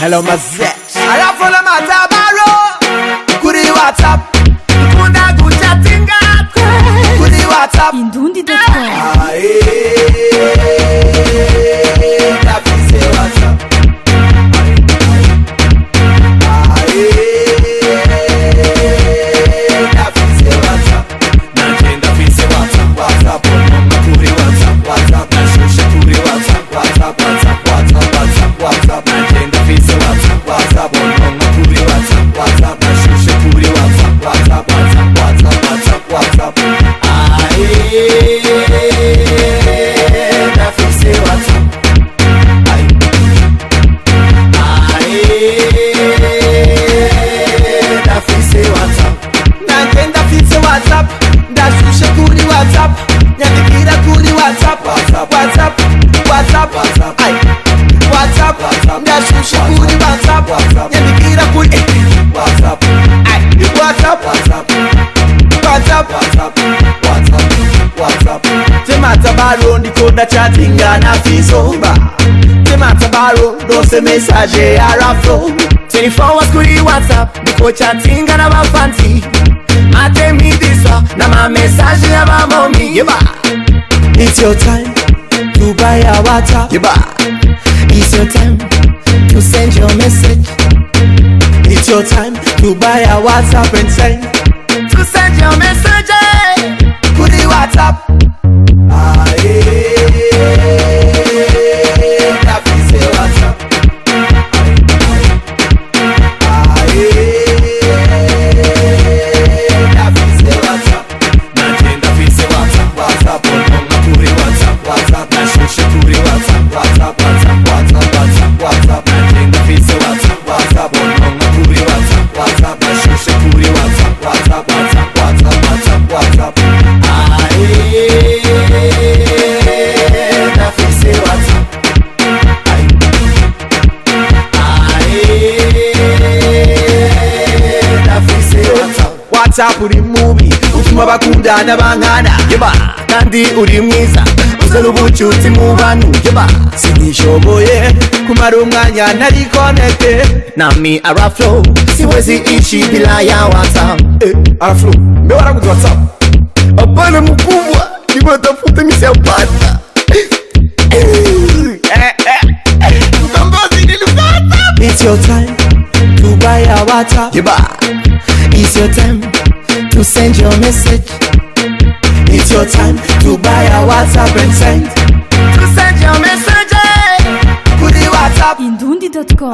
Hello Mazet. I follow my tabaro. Kuri WhatsApp. Kunda gucha tinga. Kuri WhatsApp. Indundi.com. Nafise WhatsApp. Nafise WhatsApp. Nagenda fise WhatsApp. WhatsApp. Kuri WhatsApp. WhatsApp. Nashusha kuri WhatsApp. WhatsApp. WhatsApp. WhatsApp. WhatsApp. WhatsApp. Nagenda fise WhatsApp. WhatsApp. Kuri WhatsApp. WhatsApp. Nashusha kuri WhatsApp. WhatsApp. WhatsApp. WhatsApp. WhatsApp. WhatsApp. Nafise WhatsApp. Nafise WhatsApp. Nagenda fise WhatsApp. Ndashusha kuri WhatsApp. Nyandikira kuri WhatsApp. WhatsApp. WhatsApp. WhatsApp. WhatsApp. WhatsApp. Ndashusha kuri WhatsApp. Nyandikira kuri WhatsApp. WhatsApp. WhatsApp. WhatsApp. WhatsApp. WhatsApp. Temata baro ndikunda chattinga na fiso. Temata baro ndose message ya raflo. 24 hours kuri WhatsApp ndiko chattinga na bafanti. Mate mi disa na ma message ya ba mommy. It's your time to buy a WhatsApp. It's your time to send your message. It's your time to buy a WhatsApp and send. To send your message. Kuri WhatsApp. Nafise WhatsApp. Nafise WhatsApp. Nagenda fise WhatsApp. WhatsApp. Kuri WhatsApp. WhatsApp. Nashusha kuri WhatsApp. WhatsApp. WhatsApp. WhatsApp. WhatsApp. WhatsApp. Nagenda fise WhatsApp. WhatsApp. Kuri WhatsApp. WhatsApp. Nashusha kuri WhatsApp. WhatsApp. WhatsApp. WhatsApp. WhatsApp. WhatsApp. Nafise WhatsApp. Nafise WhatsApp. WhatsApp uri mubi utuma bakundana bangana. Kandi uri mwiza uzana ubucuti mu bantu. Sinishoboye kumara umwanya ntari connected. Nami araflow siwezi ishi bila ya WhatsApp. Araflow mbe waraguze WhatsApp. Hapana mkubwa, nimetafuta nisipata. It's your time to buy a WhatsApp. It's your time to send your message. It's your time to buy a WhatsApp and send. To send your message. Kuri WhatsApp. Indundi.com.